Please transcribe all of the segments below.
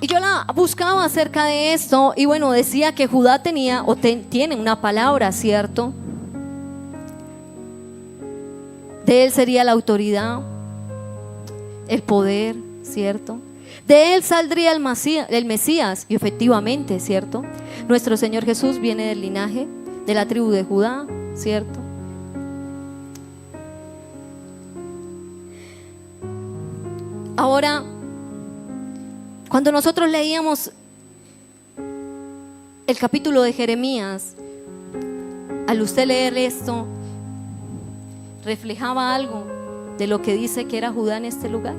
Y yo la buscaba acerca de esto y bueno, decía que Judá tenía tiene una palabra, ¿cierto? De él sería la autoridad, el poder, ¿cierto? De él saldría el Mesías, y efectivamente, ¿cierto? Nuestro Señor Jesús viene del linaje de la tribu de Judá, ¿cierto? Ahora, cuando nosotros leíamos el capítulo de Jeremías, al usted leer esto, ¿reflejaba algo de lo que dice que era Judá en este lugar?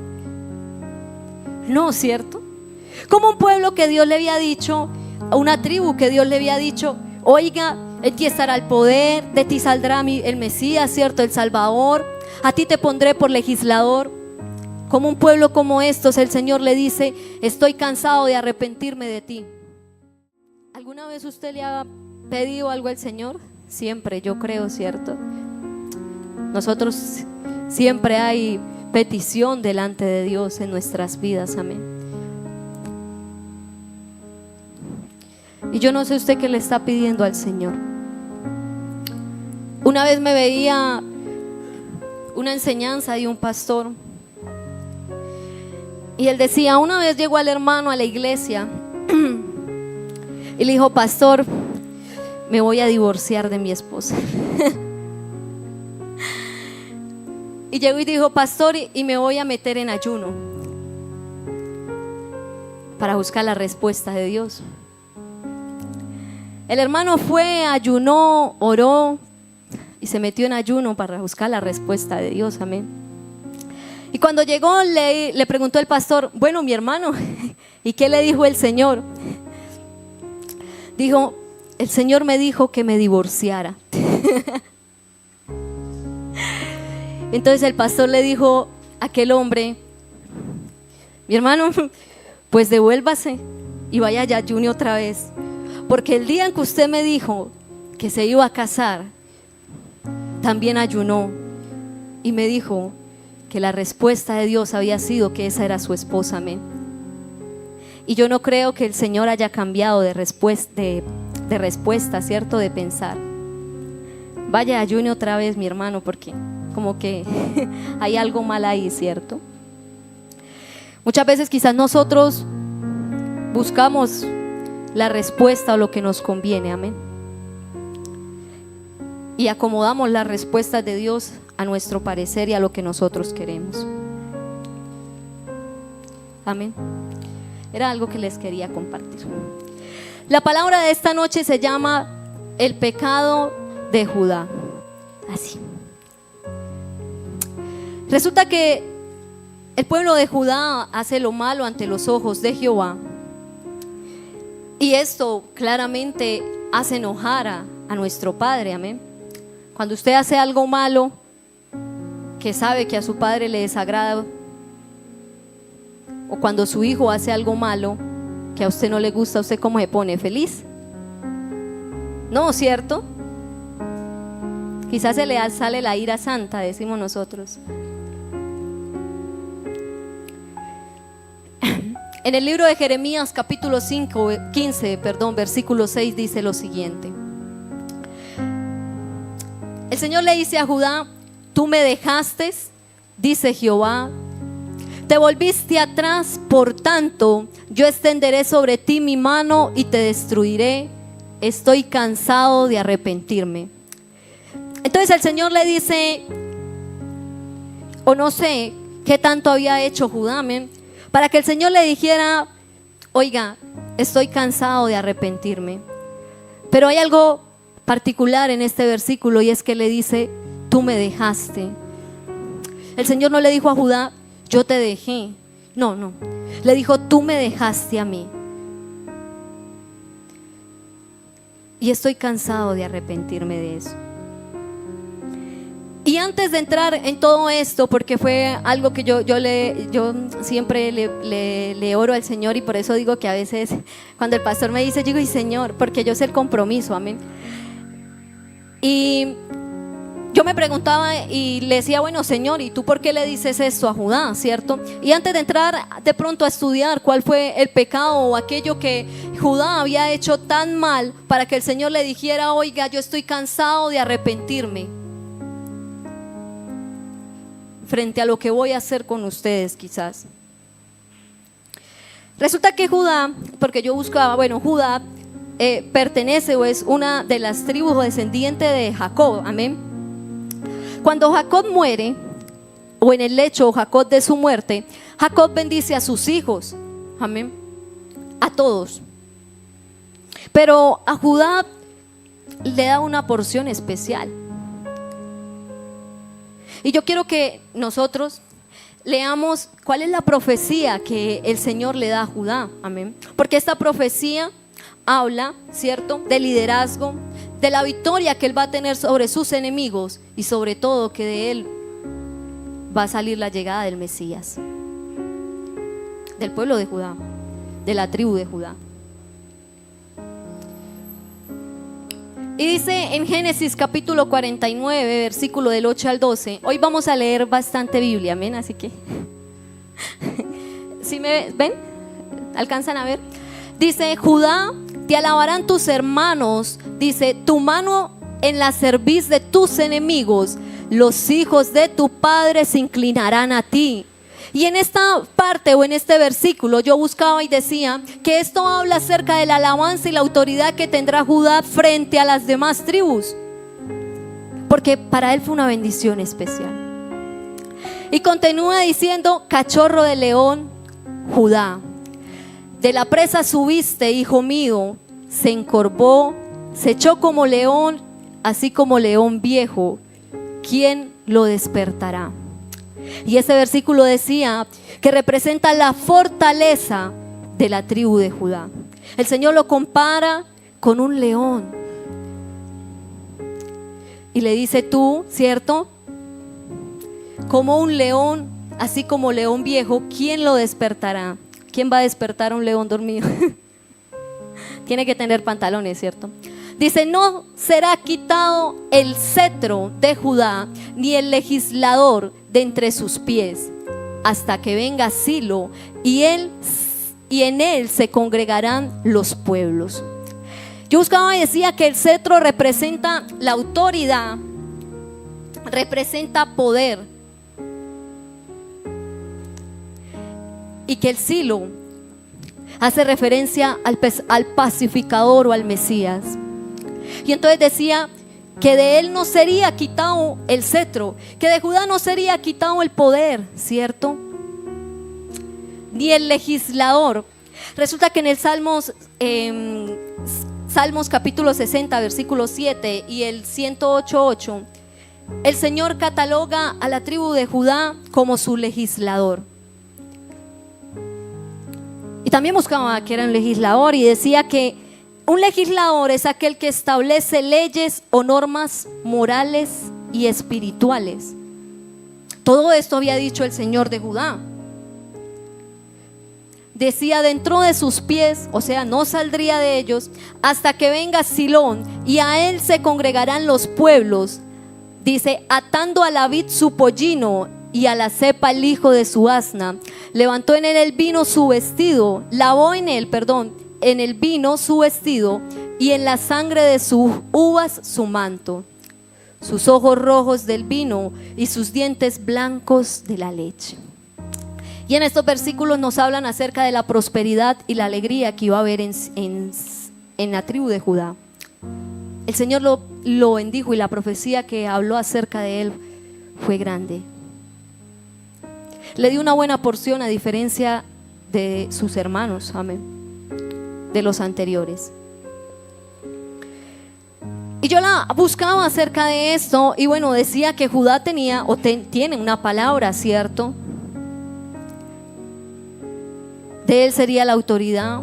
No, ¿cierto? Como un pueblo que Dios le había dicho, a una tribu que Dios le había dicho, oiga, en ti estará el poder, de ti saldrá el Mesías, ¿cierto? El Salvador, a ti te pondré por legislador. Como un pueblo como estos, el Señor le dice, estoy cansado de arrepentirme de ti. ¿Alguna vez usted le ha pedido algo al Señor? Siempre, yo creo, ¿cierto? Nosotros siempre hay petición delante de Dios en nuestras vidas, amén. Y yo no sé usted qué le está pidiendo al Señor. Una vez me veía una enseñanza de un pastor y él decía, una vez llegó al hermano a la iglesia y le dijo, pastor, me voy a divorciar de mi esposa. Y llegó y dijo, pastor, y me voy a meter en ayuno para buscar la respuesta de Dios. El hermano fue, ayunó, oró y se metió en ayuno para buscar la respuesta de Dios, amén. Y cuando llegó le preguntó el pastor, bueno, mi hermano, ¿y qué le dijo el Señor? Dijo, el Señor me dijo que me divorciara. Entonces el pastor le dijo a aquel hombre, mi hermano, pues devuélvase y vaya a ayuno otra vez, porque el día en que usted me dijo que se iba a casar, también ayunó y me dijo que la respuesta de Dios había sido que esa era su esposa, amén. Y yo no creo que el Señor haya cambiado de respuesta, ¿cierto? De pensar. Vaya a ayuno otra vez, mi hermano, porque como que hay algo mal ahí, ¿cierto? Muchas veces quizás nosotros buscamos la respuesta o lo que nos conviene, amén. Y acomodamos las respuestas de Dios a nuestro parecer y a lo que nosotros queremos. Amén. Era algo que les quería compartir. La palabra de esta noche se llama el pecado de Judá. Así. Resulta que el pueblo de Judá hace lo malo ante los ojos de Jehová. Y esto claramente hace enojar a nuestro Padre, amén. Cuando usted hace algo malo que sabe que a su Padre le desagrada, o cuando su hijo hace algo malo que a usted no le gusta, ¿usted cómo se pone? ¿Feliz? No, ¿cierto? Quizás se le sale la ira santa, decimos nosotros. En el libro de Jeremías capítulo 15, versículo 6 dice lo siguiente. El Señor le dice a Judá, tú me dejaste, dice Jehová, te volviste atrás, por tanto yo extenderé sobre ti mi mano y te destruiré, estoy cansado de arrepentirme. Entonces el Señor le dice, o no sé qué tanto había hecho Judá, amén, para que el Señor le dijera, oiga, estoy cansado de arrepentirme. Pero hay algo particular en este versículo y es que le dice, tú me dejaste. El Señor no le dijo a Judá, yo te dejé. No, le dijo, tú me dejaste a mí. Y estoy cansado de arrepentirme de eso. Y antes de entrar en todo esto, porque fue algo que yo siempre le oro al Señor, y por eso digo que a veces cuando el pastor me dice, yo digo, y Señor, porque yo sé el compromiso, amén. Y yo me preguntaba y le decía, bueno, Señor, ¿y tú por qué le dices esto a Judá, cierto? Y antes de entrar de pronto a estudiar cuál fue el pecado o aquello que Judá había hecho tan mal para que el Señor le dijera, oiga, yo estoy cansado de arrepentirme frente a lo que voy a hacer con ustedes quizás. Resulta que Judá, porque yo buscaba, bueno, Judá pertenece o es una de las tribus o descendiente de Jacob, amén. Cuando Jacob muere, o en el lecho Jacob de su muerte, Jacob bendice a sus hijos, amén, a todos. Pero a Judá le da una porción especial. Y yo quiero que nosotros leamos cuál es la profecía que el Señor le da a Judá, amén. Porque esta profecía habla, ¿cierto?, de liderazgo, de la victoria que él va a tener sobre sus enemigos y sobre todo que de él va a salir la llegada del Mesías, del pueblo de Judá, de la tribu de Judá. Y dice en Génesis capítulo 49, versículo del 8 al 12. Hoy vamos a leer bastante Biblia, amén, así que ¿sí me ven? ¿Alcanzan a ver? Dice, Judá, te alabarán tus hermanos, dice, tu mano en la cerviz de tus enemigos, los hijos de tu padre se inclinarán a ti. Y en esta parte o en este versículo yo buscaba y decía que esto habla acerca de la alabanza y la autoridad que tendrá Judá frente a las demás tribus, porque para él fue una bendición especial. Y continúa diciendo, cachorro de león, Judá, de la presa subiste, hijo mío, se encorvó, se echó como león, así como león viejo, ¿quién lo despertará? Y ese versículo decía que representa la fortaleza de la tribu de Judá. El Señor lo compara con un león y le dice, tú, ¿cierto?, como un león, así como león viejo, ¿quién lo despertará? ¿Quién va a despertar a un león dormido? Tiene que tener pantalones, ¿cierto? Dice, no será quitado el cetro de Judá, ni el legislador de entre sus pies, hasta que venga Silo, y en él se congregarán los pueblos. Yo buscaba y decía que el cetro representa la autoridad, representa poder, y que el Silo hace referencia al pacificador o al Mesías. Y entonces decía que de él no sería quitado el cetro, que de Judá no sería quitado el poder, ¿cierto?, ni el legislador. Resulta que en el Salmos capítulo 60, versículo 7 y el 108:8, el Señor cataloga a la tribu de Judá como su legislador. Y también buscaba que era un legislador y decía que un legislador es aquel que establece leyes o normas morales y espirituales. Todo esto había dicho el Señor de Judá. Decía, dentro de sus pies, o sea, no saldría de ellos hasta que venga Silón, y a él se congregarán los pueblos. Dice, atando a la vid su pollino y a la cepa el hijo de su asna, levantó en él el vino su vestido, lavó en el vino su vestido, y en la sangre de sus uvas su manto, sus ojos rojos del vino y sus dientes blancos de la leche. Y en estos versículos nos hablan acerca de la prosperidad y la alegría que iba a haber en la tribu de Judá. El Señor lo bendijo y la profecía que habló acerca de él fue grande. Le dio una buena porción a diferencia de sus hermanos, amén, de los anteriores. Y yo la buscaba acerca de esto y bueno, decía que Judá tenía tiene una palabra, ¿cierto? De él sería la autoridad,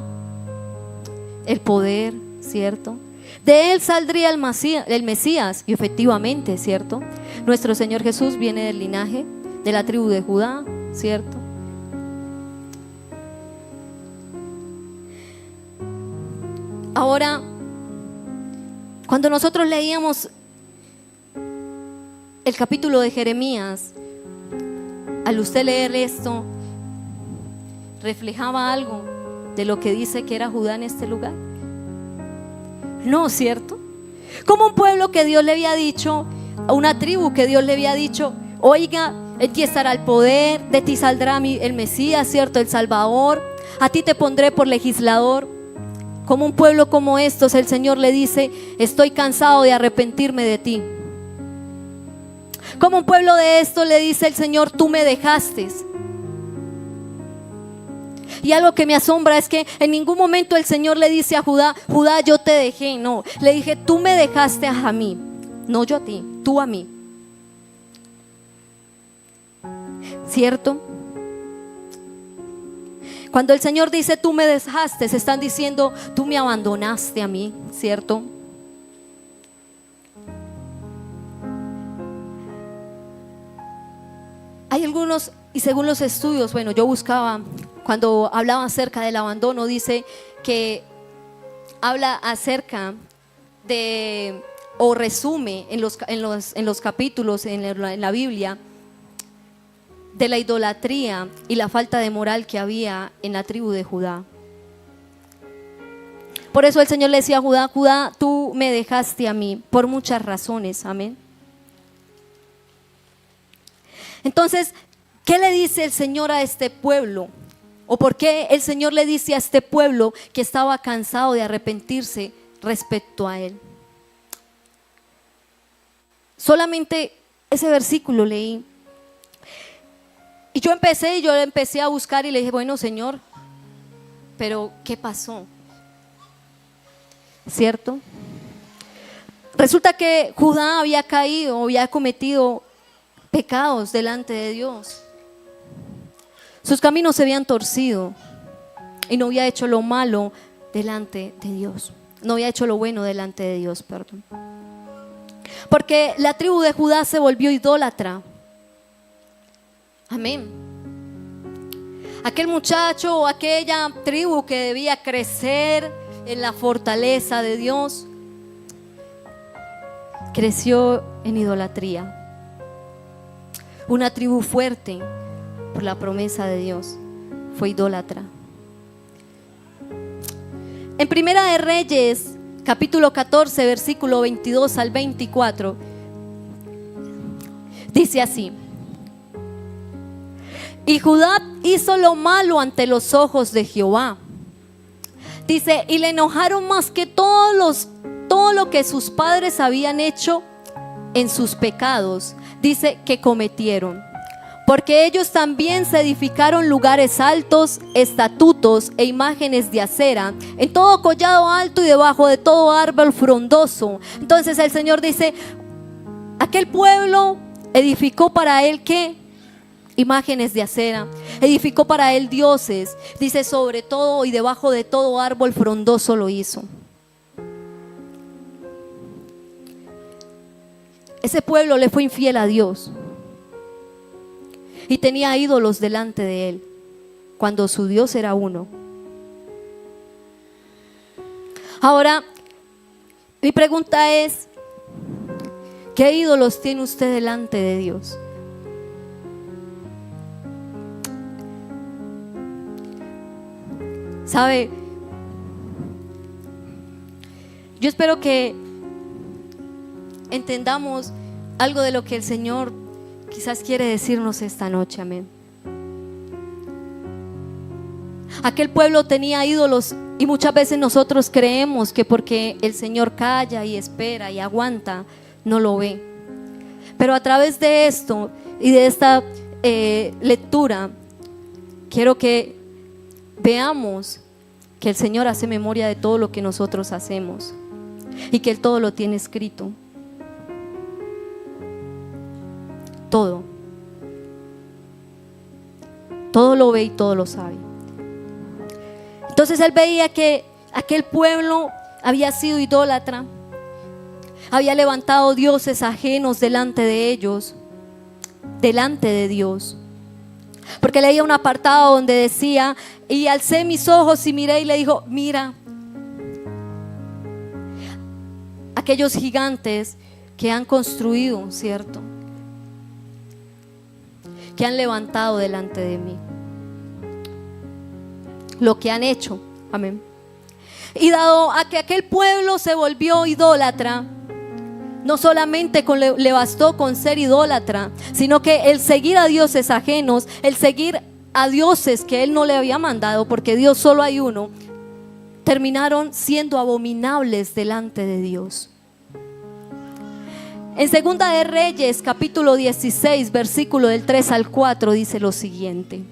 el poder, ¿cierto? De él saldría el Mesías, y efectivamente, ¿cierto? Nuestro Señor Jesús viene del linaje de la tribu de Judá, ¿cierto? Ahora, cuando nosotros leíamos el capítulo de Jeremías, al usted leer esto, reflejaba algo de lo que dice que era Judá en este lugar? No, ¿cierto? Como un pueblo que Dios le había dicho, a una tribu que Dios le había dicho: oiga, en ti estará el poder, de ti saldrá el Mesías, ¿cierto? El Salvador, a ti te pondré por legislador. Como un pueblo como estos, el Señor le dice: estoy cansado de arrepentirme de ti. Como un pueblo de estos le dice el Señor: tú me dejaste. Y algo que me asombra es que en ningún momento el Señor le dice a Judá: Judá, yo te dejé. No, le dije: tú me dejaste a mí, no yo a ti, tú a mí. ¿Cierto? Cuando el Señor dice tú me dejaste, se están diciendo tú me abandonaste a mí, ¿cierto? Hay algunos, y según los estudios, bueno, yo buscaba, cuando hablaba acerca del abandono, dice que habla acerca de, o resume en los capítulos en la Biblia, de la idolatría y la falta de moral que había en la tribu de Judá. Por eso el Señor le decía a Judá: Judá, tú me dejaste a mí, por muchas razones, amén. Entonces, ¿qué le dice el Señor a este pueblo? ¿O por qué el Señor le dice a este pueblo que estaba cansado de arrepentirse respecto a Él? Solamente ese versículo leí. Y yo empecé a buscar y le dije: bueno, Señor, pero ¿qué pasó? ¿Cierto? Resulta que Judá había caído, había cometido pecados delante de Dios. Sus caminos se habían torcido y no había hecho lo malo delante de Dios. No había hecho lo bueno delante de Dios, perdón. Porque la tribu de Judá se volvió idólatra. Amén. Aquel muchacho o aquella tribu que debía crecer en la fortaleza de Dios, creció en idolatría. Una tribu fuerte por la promesa de Dios fue idólatra. En Primera de Reyes, capítulo 14, versículo 22 al 24, dice así: y Judá hizo lo malo ante los ojos de Jehová. Dice: y le enojaron más que todo lo que sus padres habían hecho en sus pecados, dice, que cometieron. Porque ellos también se edificaron lugares altos, estatutos e imágenes de acera, en todo collado alto y debajo de todo árbol frondoso. Entonces el Señor dice: aquel pueblo edificó para él, ¿qué? Imágenes de acera, edificó para él dioses. Dice: sobre todo y debajo de todo árbol frondoso lo hizo. Ese pueblo le fue infiel a Dios y tenía ídolos delante de él, cuando su Dios era uno. Ahora, mi pregunta es: ¿qué ídolos tiene usted delante de Dios? ¿Sabe? Yo espero que entendamos algo de lo que el Señor quizás quiere decirnos esta noche, amén. Aquel pueblo tenía ídolos y muchas veces nosotros creemos que porque el Señor calla y espera y aguanta, no lo ve. Pero a través de esto y de esta lectura, quiero que veamos que el Señor hace memoria de todo lo que nosotros hacemos y que Él todo lo tiene escrito. Todo lo ve y todo lo sabe. Entonces Él veía que aquel pueblo había sido idólatra, había levantado dioses ajenos delante de ellos, delante de Dios. Porque leía un apartado donde decía: y alcé mis ojos y miré, y le dijo: mira, aquellos gigantes que han construido, ¿cierto?, que han levantado delante de mí, lo que han hecho. Amén. Y dado a que aquel pueblo se volvió idólatra, no solamente le bastó con ser idólatra, sino que el seguir a dioses ajenos, el seguir a dioses que Él no le había mandado, porque Dios solo hay uno, terminaron siendo abominables delante de Dios. En Segunda de Reyes, capítulo 16, versículo del 3 al 4, dice lo siguiente.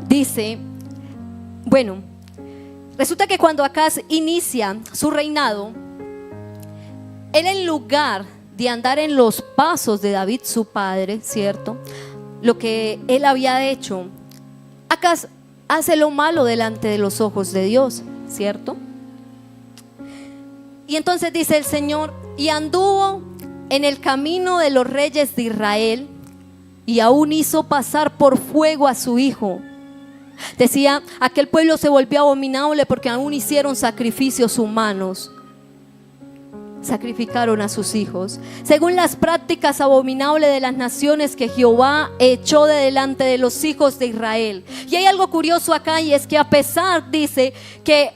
Dice, bueno, resulta que cuando Acaz inicia su reinado, él, en lugar de andar en los pasos de David su padre, ¿cierto?, lo que él había hecho, Acaz hace lo malo delante de los ojos de Dios, ¿cierto? Y entonces dice el Señor: y anduvo en el camino de los reyes de Israel, y aún hizo pasar por fuego a su hijo. Decía, aquel pueblo se volvió abominable porque aún hicieron sacrificios humanos. Sacrificaron a sus hijos según las prácticas abominables de las naciones que Jehová echó de delante de los hijos de Israel. Y hay algo curioso acá, y es que a pesar, dice, que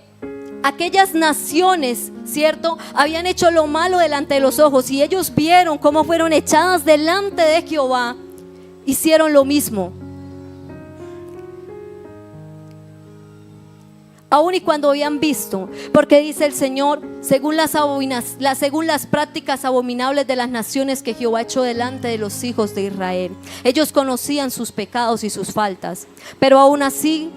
aquellas naciones, ¿cierto?, habían hecho lo malo delante de los ojos, y ellos vieron cómo fueron echadas delante de Jehová, hicieron lo mismo. Aún y cuando habían visto, porque dice el Señor, según las prácticas abominables de las naciones que Jehová echó delante de los hijos de Israel. Ellos conocían sus pecados y sus faltas, pero aún así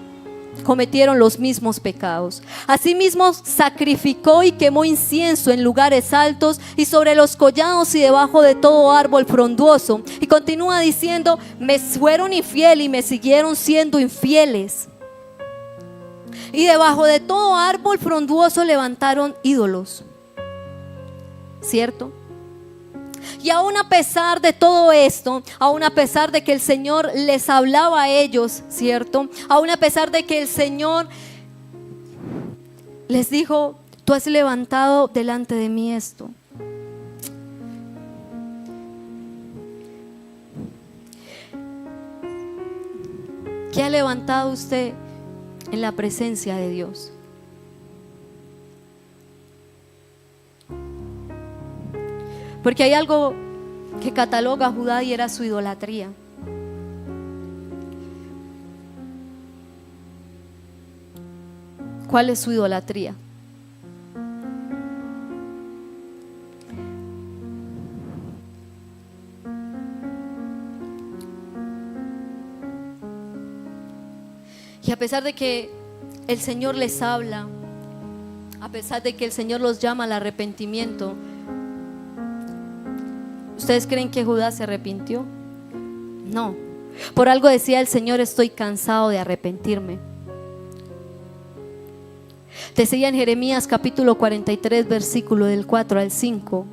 cometieron los mismos pecados. Asimismo sacrificó y quemó incienso en lugares altos y sobre los collados y debajo de todo árbol frondoso. Y continúa diciendo: me fueron infieles y me siguieron siendo infieles. Y debajo de todo árbol frondoso levantaron ídolos, ¿cierto? Y aún a pesar de todo esto, aún a pesar de que el Señor les hablaba a ellos, ¿cierto?, aún a pesar de que el Señor les dijo: tú has levantado delante de mí esto. ¿Qué ha levantado usted en la presencia de Dios? Porque hay algo que cataloga a Judá y era su idolatría. ¿Cuál es su idolatría? Y a pesar de que el Señor les habla, a pesar de que el Señor los llama al arrepentimiento, ¿ustedes creen que Judá se arrepintió? No. Por algo decía el Señor: estoy cansado de arrepentirme. Decía en Jeremías capítulo 43, versículo del 4 al 5.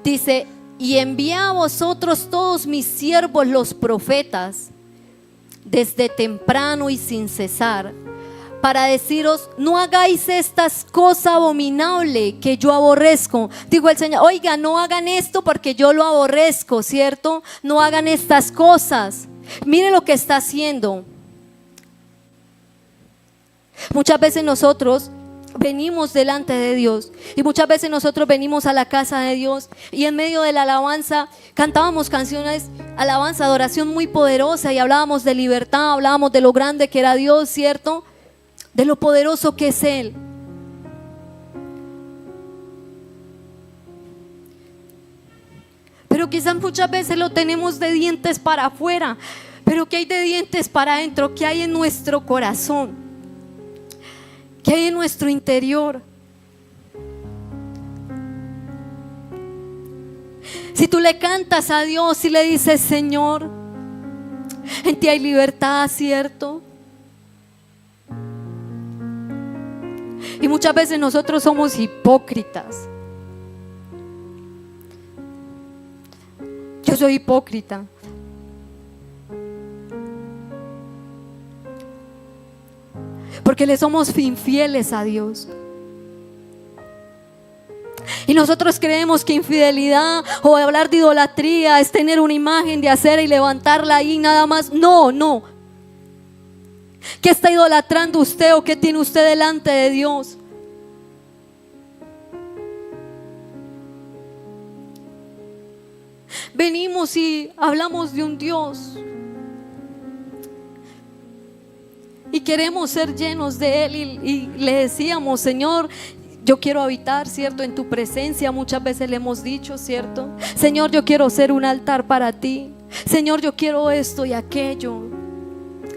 Dice: y envié a vosotros todos mis siervos los profetas, desde temprano y sin cesar, para deciros: no hagáis estas cosas abominables que yo aborrezco. Dijo el Señor: oiga, no hagan esto porque yo lo aborrezco, ¿cierto? No hagan estas cosas. Mire lo que está haciendo. Muchas veces nosotros venimos delante de Dios, y muchas veces nosotros venimos a la casa de Dios, y en medio de la alabanza cantábamos canciones, alabanza, adoración muy poderosa, y hablábamos de libertad, hablábamos de lo grande que era Dios, ¿cierto?, de lo poderoso que es Él. Pero quizás muchas veces lo tenemos de dientes para afuera, pero ¿qué hay de dientes para adentro? ¿Qué hay en nuestro corazón? ¿Qué hay en nuestro interior? Si tú le cantas a Dios y le dices: Señor, en ti hay libertad, ¿cierto? Y muchas veces nosotros somos hipócritas. Yo soy hipócrita. Porque le somos infieles a Dios. Y nosotros creemos que infidelidad o hablar de idolatría es tener una imagen de acera y levantarla ahí nada más. No, no. ¿Qué está idolatrando usted o qué tiene usted delante de Dios? Venimos y hablamos de un Dios y queremos ser llenos de Él y le decíamos: Señor, yo quiero habitar, ¿cierto?, en tu presencia. Muchas veces le hemos dicho, ¿cierto? Señor, yo quiero ser un altar para ti. Señor, yo quiero esto y aquello.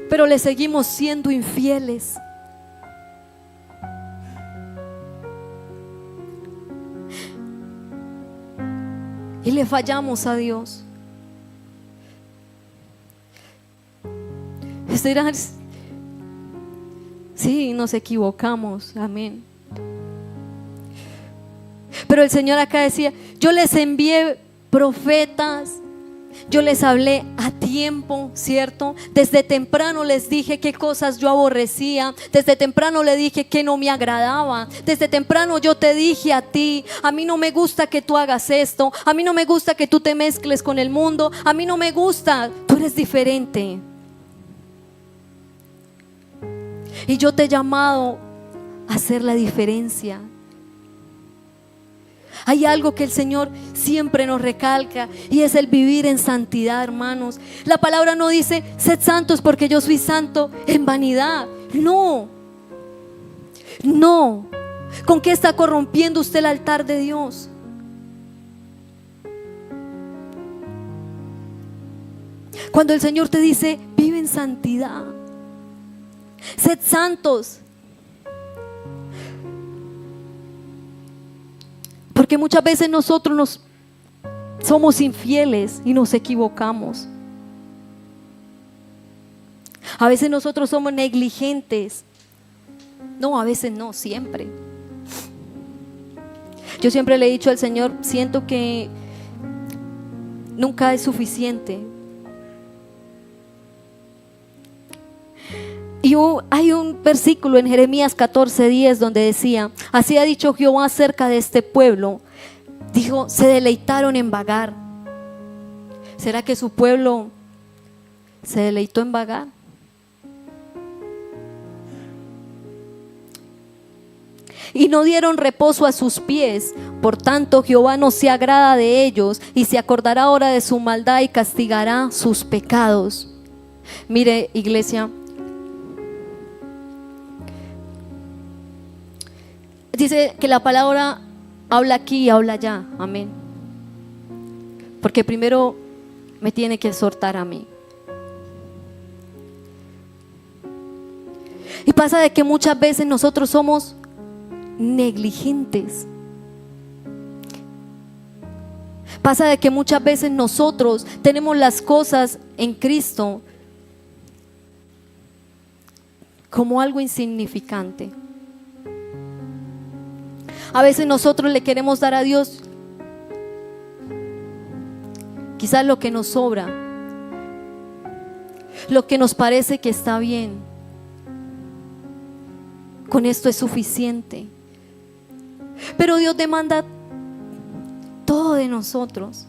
Pero le seguimos siendo infieles. Y le fallamos a Dios. Ustedes dirán: sí, nos equivocamos, amén. Pero el Señor acá decía: yo les envié profetas, yo les hablé a tiempo, ¿cierto? Desde temprano les dije qué cosas yo aborrecía. Desde temprano le dije que no me agradaba. Desde temprano yo te dije a ti: a mí no me gusta que tú hagas esto. A mí no me gusta que tú te mezcles con el mundo. A mí no me gusta, tú eres diferente. Y yo te he llamado a hacer la diferencia. Hay algo que el Señor siempre nos recalca y es el vivir en santidad, hermanos. La palabra no dice: sed santos porque yo soy santo en vanidad. No, no. ¿Con qué está corrompiendo usted el altar de Dios? Cuando el Señor te dice: vive en santidad, sed santos. Porque muchas veces nosotros somos infieles y nos equivocamos. A veces nosotros somos negligentes. No, a veces no, siempre. Yo siempre le he dicho al Señor: siento que nunca es suficiente. Y hay un versículo en Jeremías 14:10 donde decía: así ha dicho Jehová acerca de este pueblo. Dijo: se deleitaron en vagar. ¿Será que su pueblo se deleitó en vagar? Y no dieron reposo a sus pies. Por tanto, Jehová no se agrada de ellos y se acordará ahora de su maldad y castigará sus pecados. Mire, iglesia, dice que la palabra habla aquí y habla allá, amén. Porque primero me tiene que exhortar a mí. Y pasa de que muchas veces nosotros somos negligentes. Pasa de que muchas veces nosotros tenemos las cosas en Cristo como algo insignificante. A veces nosotros le queremos dar a Dios quizás lo que nos sobra, lo que nos parece que está bien. Con esto es suficiente. Pero Dios demanda todo de nosotros.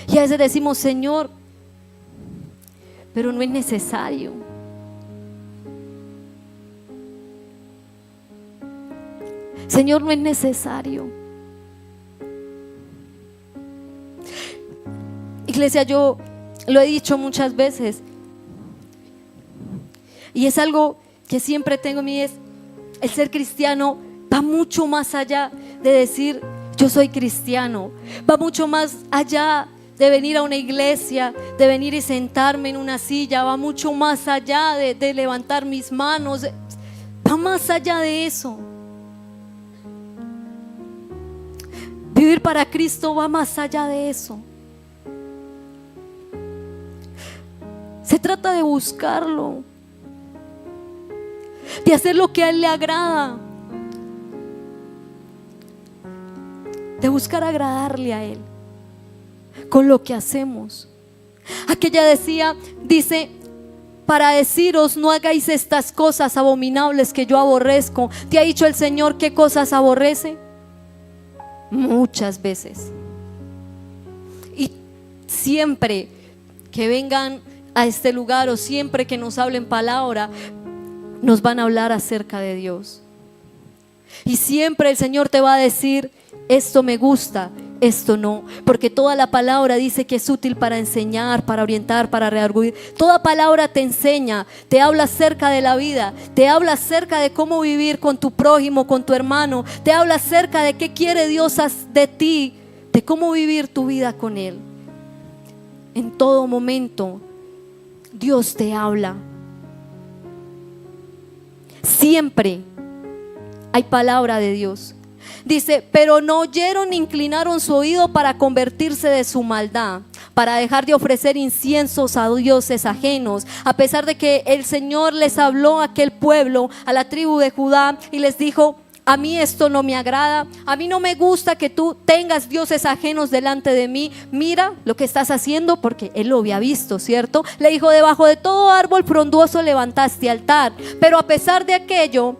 Y a veces decimos: Señor, pero no es necesario. Señor, no es necesario. Iglesia, yo lo he dicho muchas veces y es algo que siempre tengo en mí: es el ser cristiano va mucho más allá de decir yo soy cristiano. Va mucho más allá de venir a una iglesia, de venir y sentarme en una silla. Va mucho más allá de levantar mis manos. Va más allá de eso. Vivir para Cristo va más allá de eso. Se trata de buscarlo, de hacer lo que a Él le agrada, de buscar agradarle a Él con lo que hacemos. Aquella dice: para deciros: no hagáis estas cosas abominables que yo aborrezco. ¿Te ha dicho el Señor qué cosas aborrece? Muchas veces. Y siempre que vengan a este lugar, o siempre que nos hablen palabra, nos van a hablar acerca de Dios. Y siempre el Señor te va a decir: esto me gusta, esto no. Porque toda la palabra dice que es útil para enseñar, para orientar, para redarguir. Toda palabra te enseña, te habla acerca de la vida, te habla acerca de cómo vivir con tu prójimo, con tu hermano. Te habla acerca de qué quiere Dios de ti, de cómo vivir tu vida con Él. En todo momento Dios te habla. Siempre hay palabra de Dios. Dice: pero no oyeron ni inclinaron su oído para convertirse de su maldad, para dejar de ofrecer inciensos a dioses ajenos. A pesar de que el Señor les habló a aquel pueblo, a la tribu de Judá, y les dijo: a mí esto no me agrada, a mí no me gusta que tú tengas dioses ajenos delante de mí. Mira lo que estás haciendo, porque él lo había visto, ¿cierto? Le dijo: debajo de todo árbol frondoso levantaste altar. Pero a pesar de aquello,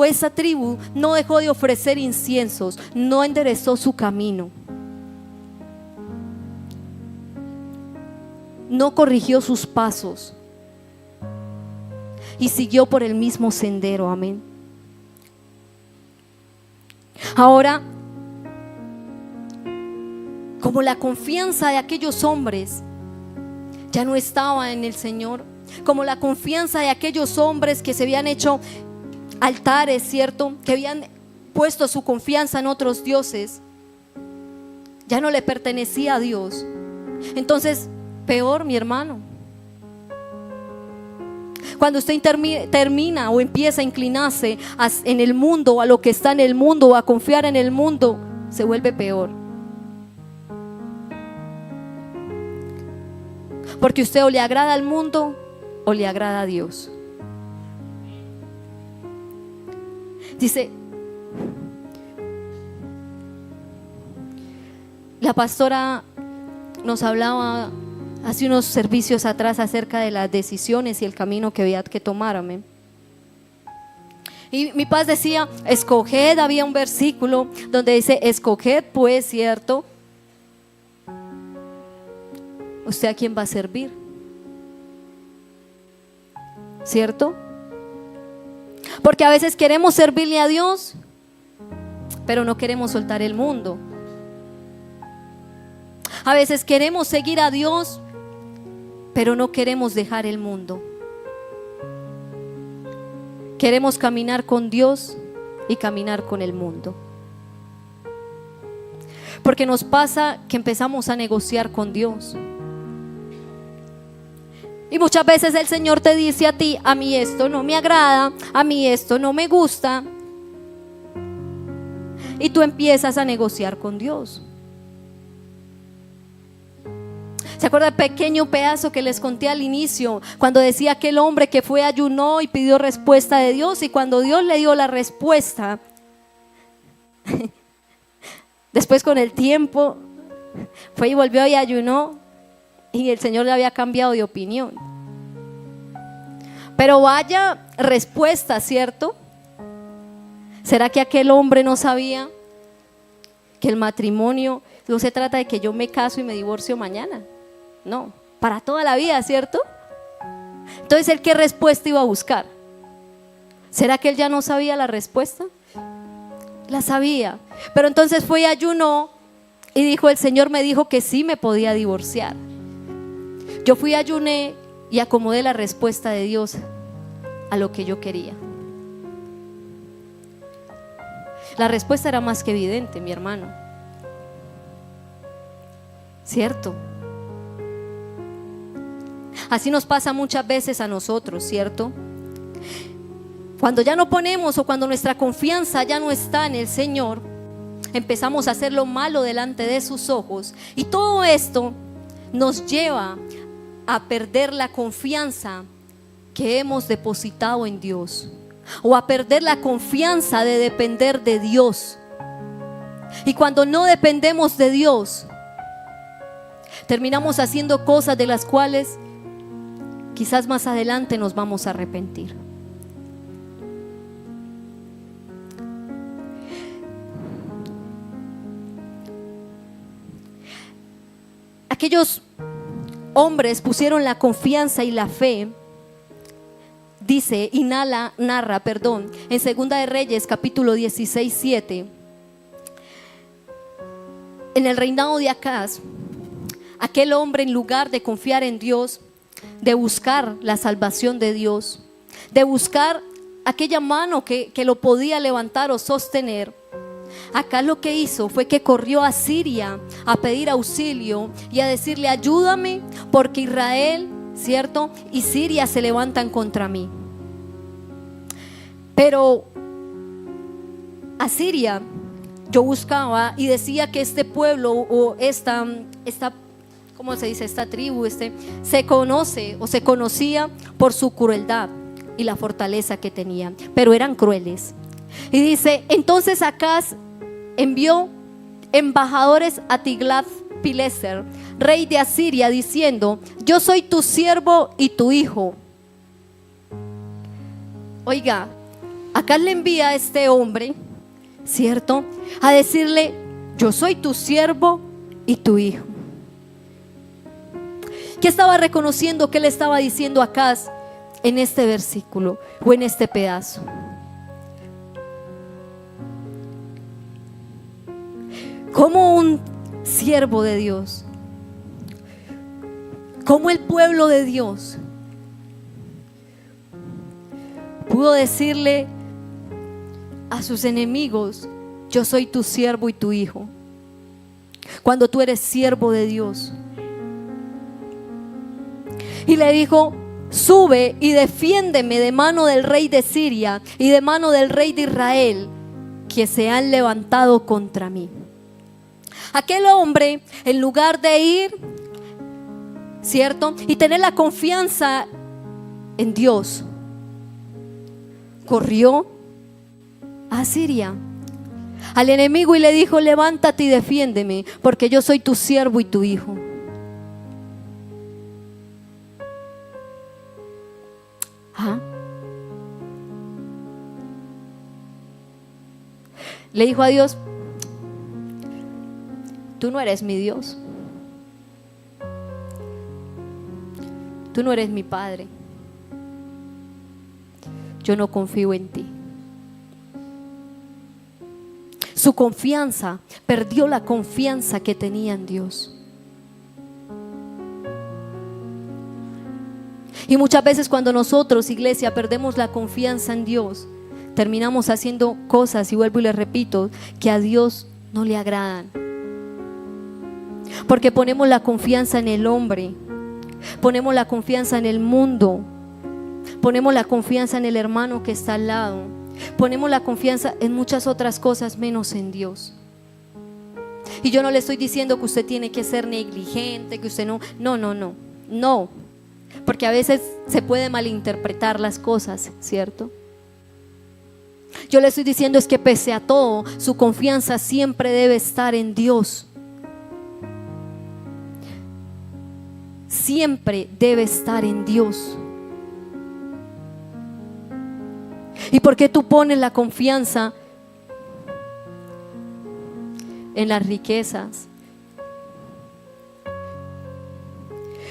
esa tribu no dejó de ofrecer inciensos, no enderezó su camino, no corrigió sus pasos y siguió por el mismo sendero. Amén. Ahora, como la confianza de aquellos hombres ya no estaba en el Señor, como la confianza de aquellos hombres que se habían hecho altares, ¿cierto?, que habían puesto su confianza en otros dioses, ya no le pertenecía a Dios. Entonces, peor, mi hermano. Cuando usted termina o empieza a inclinarse en el mundo, a lo que está en el mundo, o a confiar en el mundo, se vuelve peor. Porque usted o le agrada al mundo o le agrada a Dios. Dice, la pastora nos hablaba hace unos servicios atrás acerca de las decisiones y el camino que había que tomar. Amén. Y mi paz decía: escoged, había un versículo donde dice: escoged pues, ¿cierto?, usted a quién va a servir, ¿cierto? Porque a veces queremos servirle a Dios, pero no queremos soltar el mundo. A veces queremos seguir a Dios, pero no queremos dejar el mundo. Queremos caminar con Dios y caminar con el mundo. Porque nos pasa que empezamos a negociar con Dios. Y muchas veces el Señor te dice a ti: a mí esto no me agrada, a mí esto no me gusta. Y tú empiezas a negociar con Dios. ¿Se acuerda el pequeño pedazo que les conté al inicio? Cuando decía aquel hombre que fue, ayunó y pidió respuesta de Dios, y cuando Dios le dio la respuesta, después con el tiempo fue y volvió y ayunó, y el Señor le había cambiado de opinión. Pero vaya respuesta, ¿cierto? ¿Será que aquel hombre no sabía que el matrimonio no se trata de que yo me caso y me divorcio mañana? No, para toda la vida, ¿cierto? Entonces, ¿él qué respuesta iba a buscar? ¿Será que él ya no sabía la respuesta? La sabía, pero entonces fue y ayunó y dijo: el Señor me dijo que sí me podía divorciar. Yo fui, ayuné y acomodé la respuesta de Dios a lo que yo quería. La respuesta era más que evidente, mi hermano, ¿cierto? Así nos pasa muchas veces a nosotros, ¿cierto? Cuando ya no ponemos, o cuando nuestra confianza ya no está en el Señor, empezamos a hacer lo malo delante de sus ojos, y todo esto nos lleva a perder la confianza que hemos depositado en Dios, o a perder la confianza de depender de Dios. Y cuando no dependemos de Dios, terminamos haciendo cosas de las cuales quizás más adelante nos vamos a arrepentir. Aquellos hombres pusieron la confianza y la fe, dice y narra, en Segunda de Reyes capítulo 16, 7. En el reinado de Acaz, aquel hombre, en lugar de confiar en Dios, de buscar la salvación de Dios, de buscar aquella mano que lo podía levantar o sostener, acá lo que hizo fue que corrió a Siria a pedir auxilio y a decirle: ayúdame, porque Israel, ¿cierto?, y Siria se levantan contra mí. Pero a Siria yo buscaba y decía que este pueblo o esta ¿cómo se dice? Esta tribu, se conoce o se conocía por su crueldad y la fortaleza que tenían, pero eran crueles. Y dice: entonces Acaz envió embajadores a Tiglat-Pileser, rey de Asiria, diciendo: yo soy tu siervo y tu hijo. Oiga, Acaz le envía a este hombre, ¿cierto?, a decirle: yo soy tu siervo y tu hijo. ¿Qué estaba reconociendo? ¿Qué le estaba diciendo a Acaz en este versículo o en este pedazo? Como un siervo de Dios, como el pueblo de Dios pudo decirle a sus enemigos: yo soy tu siervo y tu hijo, cuando tú eres siervo de Dios. Y le dijo: sube y defiéndeme de mano del rey de Siria y de mano del rey de Israel, que se han levantado contra mí. Aquel hombre, en lugar de ir, ¿cierto?, y tener la confianza en Dios, corrió a Siria, al enemigo, y le dijo: levántate y defiéndeme, porque yo soy tu siervo y tu hijo. Le dijo a Dios: tú no eres mi Dios, tú no eres mi Padre, yo no confío en ti. Su confianza, perdió la confianza que tenía en Dios. Y muchas veces cuando nosotros, iglesia, perdemos la confianza en Dios, terminamos haciendo cosas, y vuelvo y les repito, que a Dios no le agradan. Porque ponemos la confianza en el hombre, ponemos la confianza en el mundo, ponemos la confianza en el hermano que está al lado, ponemos la confianza en muchas otras cosas menos en Dios. Y yo no le estoy diciendo que usted tiene que ser negligente, que usted no, porque a veces se puede malinterpretar las cosas, ¿cierto? Yo le estoy diciendo es que pese a todo, su confianza siempre debe estar en Dios. Siempre debe estar en Dios. ¿Y por qué tú pones la confianza en las riquezas?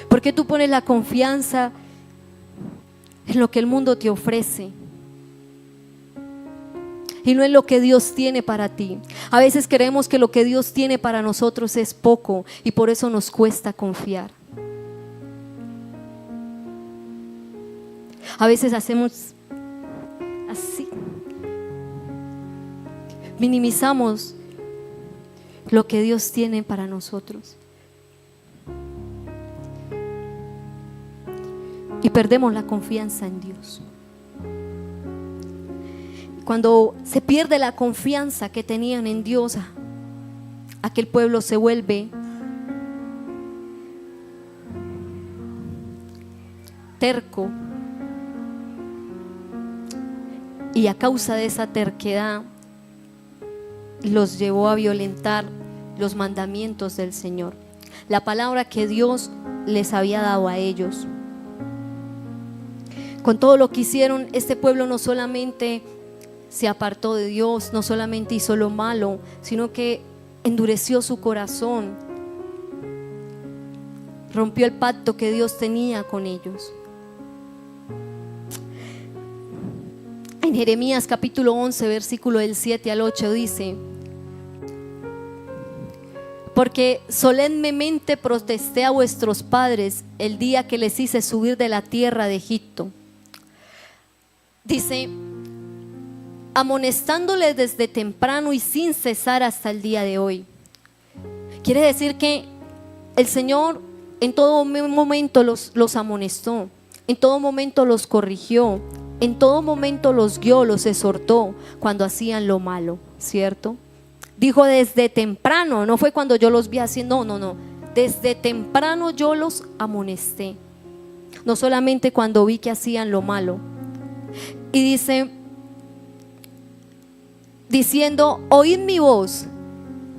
¿Por qué tú pones la confianza en lo que el mundo te ofrece y no en lo que Dios tiene para ti? A veces creemos que lo que Dios tiene para nosotros es poco y por eso nos cuesta confiar. A veces hacemos así, minimizamos lo que Dios tiene para nosotros y perdemos la confianza en Dios. Cuando se pierde la confianza que tenían en Dios, aquel pueblo se vuelve terco, y a causa de esa terquedad los llevó a violentar los mandamientos del Señor, la palabra que Dios les había dado a ellos. con todo lo que hicieron, este pueblo no solamente se apartó de Dios, no solamente hizo lo malo, sino que endureció su corazón, rompió el pacto que Dios tenía con ellos. En Jeremías capítulo 11, versículo del 7 al 8 dice: porque solemnemente protesté a vuestros padres el día que les hice subir de la tierra de Egipto. Dice, amonestándoles desde temprano y sin cesar hasta el día de hoy. Quiere decir que el Señor en todo momento los amonestó, en todo momento los corrigió, en todo momento los guió, los exhortó cuando hacían lo malo, ¿cierto? Dijo desde temprano, no fue cuando yo los vi haciendo, no, desde temprano yo los amonesté, no solamente cuando vi que hacían lo malo. Y dice, diciendo, oíd mi voz,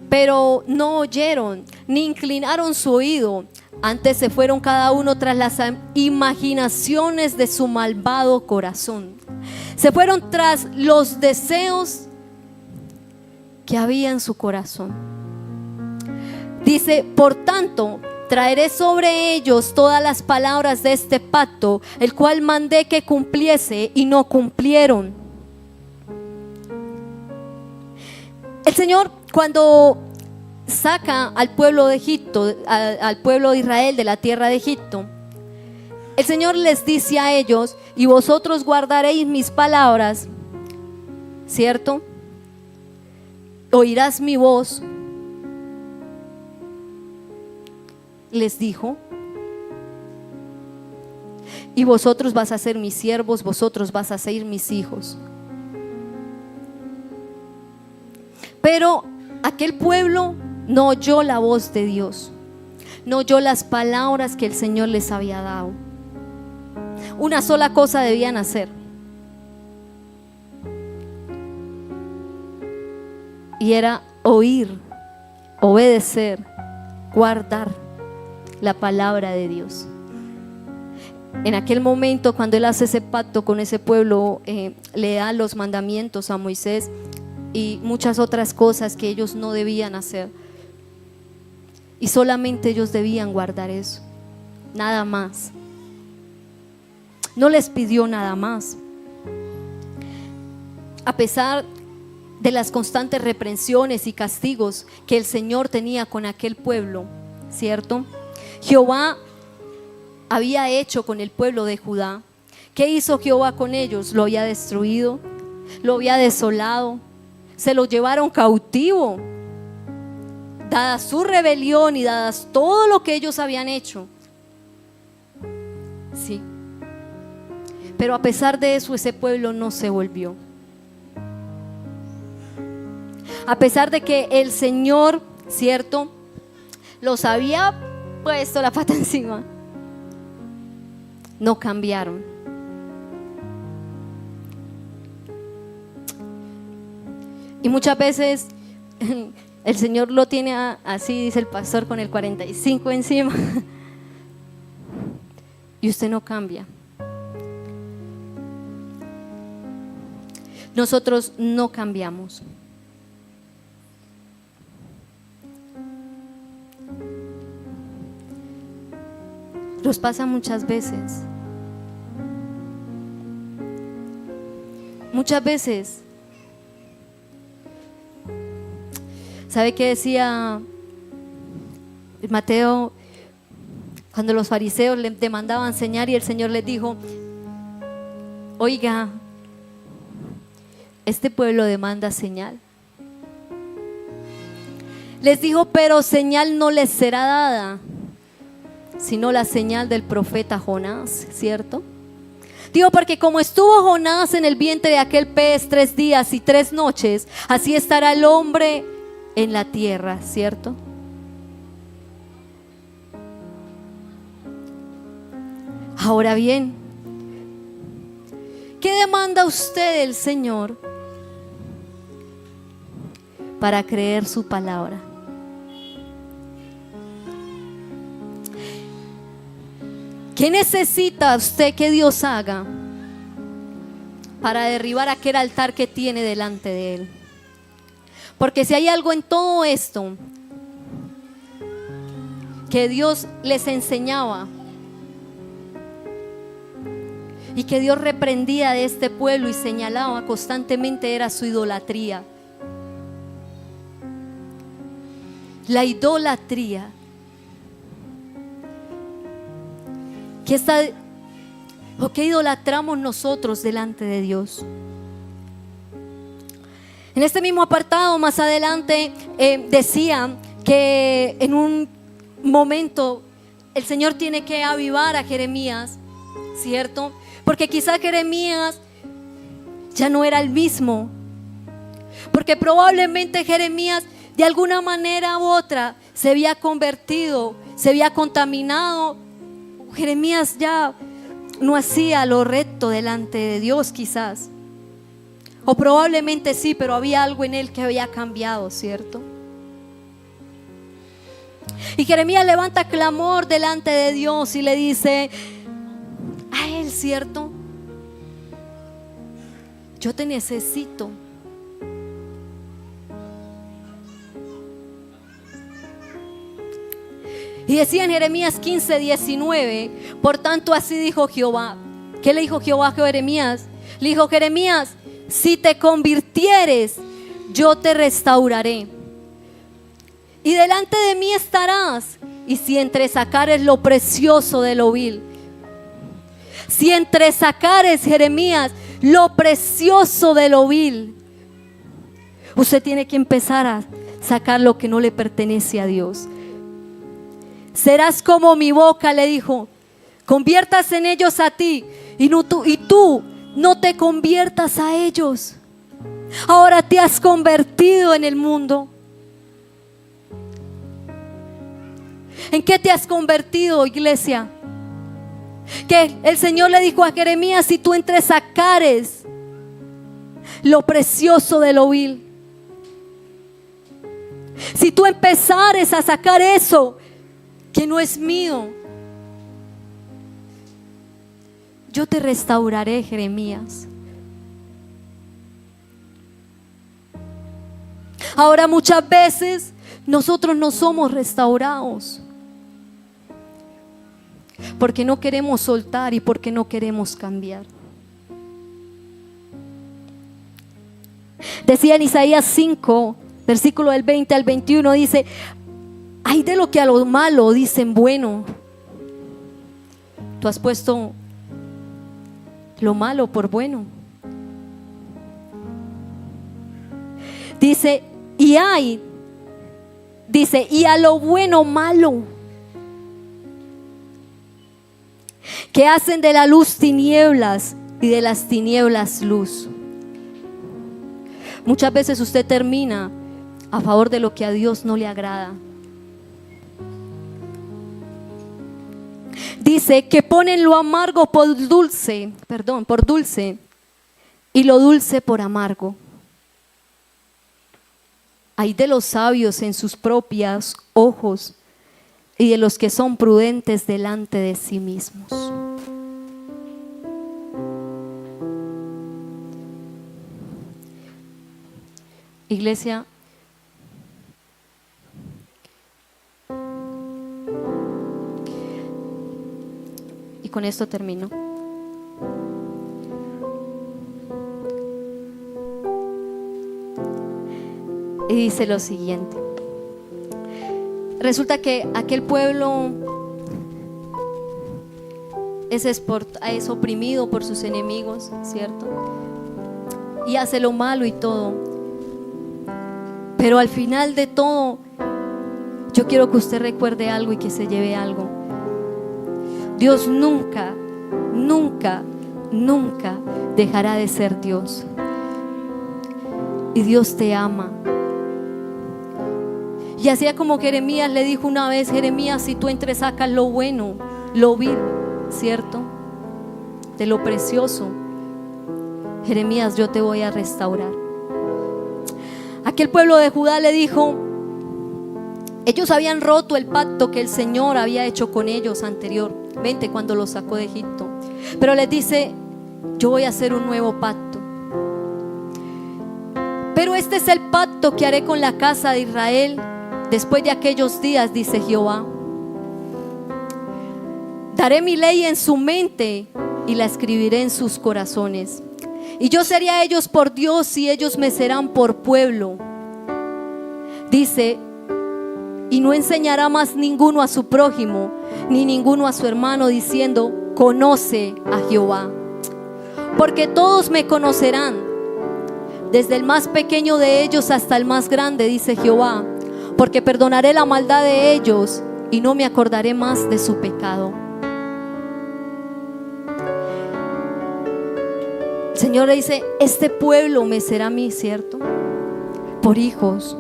pero no oyeron, ni inclinaron su oído, antes se fueron cada uno tras las imaginaciones de su malvado corazón. Se fueron tras los deseos que había en su corazón. Dice, por tanto, traeré sobre ellos todas las palabras de este pacto, el cual mandé que cumpliese y no cumplieron. El Señor, cuando saca al pueblo de Egipto, al pueblo de Israel de la tierra de Egipto, el Señor les dice a ellos, y vosotros guardaréis mis palabras, ¿cierto? Oirás mi voz, les dijo, y vosotros vas a ser mis siervos, vosotros vas a ser mis hijos. Pero aquel pueblo no oyó la voz de Dios, no oyó las palabras que el Señor les había dado. Una sola cosa debían hacer, y era oír, obedecer, guardar la palabra de Dios. En aquel momento, cuando Él hace ese pacto con ese pueblo, le da los mandamientos a Moisés y muchas otras cosas que ellos no debían hacer, y solamente ellos debían guardar eso, nada más. No les pidió nada más. A pesar de las constantes reprensiones y castigos que el Señor tenía con aquel pueblo, ¿cierto? Jehová había hecho con el pueblo de Judá. ¿Qué hizo Jehová con ellos? Lo había destruido, lo había desolado, se lo llevaron cautivo, dada su rebelión y dadas todo lo que ellos habían hecho. Sí. Pero a pesar de eso, ese pueblo no se volvió. A pesar de que el Señor, ¿cierto?, los había puesto la pata encima, no cambiaron. Y muchas veces el Señor lo tiene así, dice el pastor, con el 45 encima, y usted no cambia. Nosotros no cambiamos. Nos pasa muchas veces. Muchas veces. ¿Sabe qué decía Mateo cuando los fariseos le demandaban enseñar y el Señor les dijo: oiga, este pueblo demanda señal. Les dijo, pero señal no les será dada, sino la señal del profeta Jonás, ¿cierto? Digo, porque como estuvo Jonás en el vientre de aquel pez 3 días y 3 noches, así estará el hombre en la tierra, ¿cierto? Ahora bien, ¿qué demanda usted del Señor para creer su palabra? ¿Qué necesita usted que Dios haga para derribar aquel altar que tiene delante de él. Porque si hay algo en todo esto que Dios les enseñaba y que Dios reprendía de este pueblo y señalaba constantemente, era su idolatría. La idolatría. ¿Qué idolatramos nosotros delante de Dios? En este mismo apartado más adelante decía que en un momento el Señor tiene que avivar a Jeremías, ¿cierto? Porque quizás Jeremías ya no era el mismo, porque probablemente Jeremías de alguna manera u otra se había convertido, se había contaminado. Jeremías ya no hacía lo recto delante de Dios quizás, o probablemente sí, pero había algo en él que había cambiado, ¿cierto? Y Jeremías levanta clamor delante de Dios y le dice a él, ¿cierto? Yo te necesito. Y decía en Jeremías 15:19, por tanto así dijo Jehová. ¿Qué le dijo Jehová a Jeremías? Le dijo: Jeremías, si te convirtieres, yo te restauraré. Y delante de mí estarás, y si entresacares lo precioso de lo vil. Si entresacares, Jeremías, lo precioso de lo vil. Usted tiene que empezar a sacar lo que no le pertenece a Dios. Serás como mi boca, le dijo. Conviertas en ellos a ti, y tú no te conviertas a ellos. Ahora te has convertido en el mundo. ¿En qué te has convertido, iglesia? Que el Señor le dijo a Jeremías: si tú entresacares lo precioso de lo vil, si tú empezares a sacar eso que no es mío, yo te restauraré, Jeremías. Ahora muchas veces nosotros no somos restaurados porque no queremos soltar y porque no queremos cambiar. Decía en Isaías 5, versículo del 20 al 21, dice: ay de lo que a lo malo dicen bueno. Tú has puesto lo malo por bueno. Dice, y a lo bueno malo, que hacen de la luz tinieblas y de las tinieblas luz. Muchas veces usted termina a favor de lo que a Dios no le agrada. Dice que ponen lo amargo por dulce y lo dulce por amargo. Ay de los sabios en sus propios ojos y de los que son prudentes delante de sí mismos. Iglesia, y con esto termino. Y dice lo siguiente: resulta que aquel pueblo es oprimido por sus enemigos, ¿cierto? Y hace lo malo y todo. Pero al final de todo, yo quiero que usted recuerde algo y que se lleve algo. Dios nunca, nunca, nunca dejará de ser Dios. Y Dios te ama. Y así como Jeremías le dijo una vez: Jeremías, si tú entresacas lo bueno, lo vil, ¿cierto? De lo precioso, Jeremías, yo te voy a restaurar. Aquel pueblo de Judá le dijo, ellos habían roto el pacto que el Señor había hecho con ellos anteriormente cuando los sacó de Egipto, pero les dice: yo voy a hacer un nuevo pacto. Pero este es el pacto que haré con la casa de Israel después de aquellos días, dice Jehová. Daré mi ley en su mente y la escribiré en sus corazones. Y yo seré a ellos por Dios y ellos me serán por pueblo. Dice, y no enseñará más ninguno a su prójimo, ni ninguno a su hermano, diciendo, conoce a Jehová. Porque todos me conocerán, desde el más pequeño de ellos hasta el más grande, dice Jehová. Porque perdonaré la maldad de ellos y no me acordaré más de su pecado. El Señor le dice, este pueblo me será a mí, ¿cierto? Por hijos.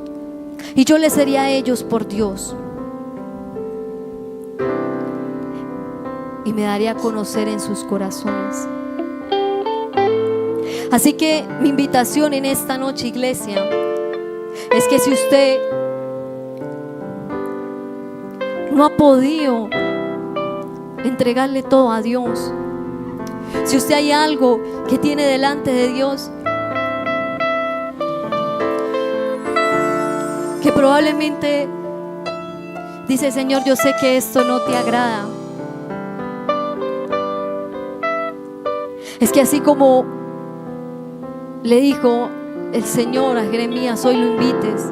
Y yo les seré a ellos por Dios. Y me daré a conocer en sus corazones. Así que mi invitación en esta noche, iglesia, es que si usted no ha podido entregarle todo a Dios, si usted hay algo que tiene delante de Dios que probablemente dice, Señor, yo sé que esto no te agrada, es que así como le dijo el Señor a Jeremías, hoy lo invites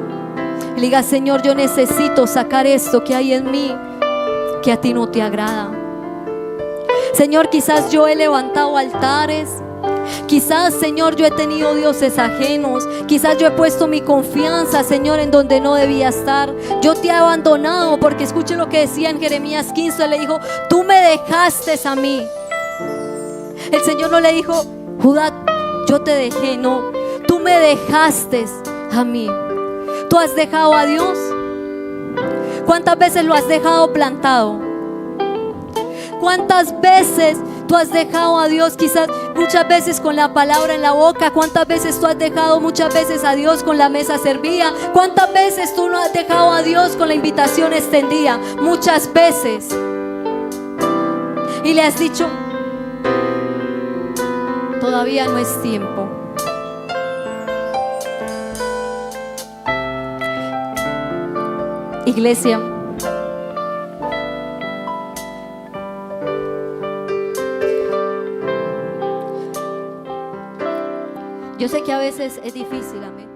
y le diga, Señor, yo necesito sacar esto que hay en mí que a ti no te agrada. Señor, quizás yo he levantado altares, quizás, Señor, yo he tenido dioses ajenos, quizás yo he puesto mi confianza, Señor, en donde no debía estar. Yo te he abandonado, porque escuche lo que decía en Jeremías 15, le dijo, tú me dejaste a mí. El Señor no le dijo, Judá, yo te dejé, no, tú me dejaste a mí. ¿Tú has dejado a Dios? ¿Cuántas veces lo has dejado plantado? ¿Cuántas veces tú has dejado a Dios? Quizás muchas veces con la palabra en la boca. ¿Cuántas veces tú has dejado muchas veces a Dios con la mesa servida? ¿Cuántas veces tú no has dejado a Dios con la invitación extendida? Muchas veces. Y le has dicho, todavía no es tiempo. Iglesia, yo sé que a veces es difícil, amén.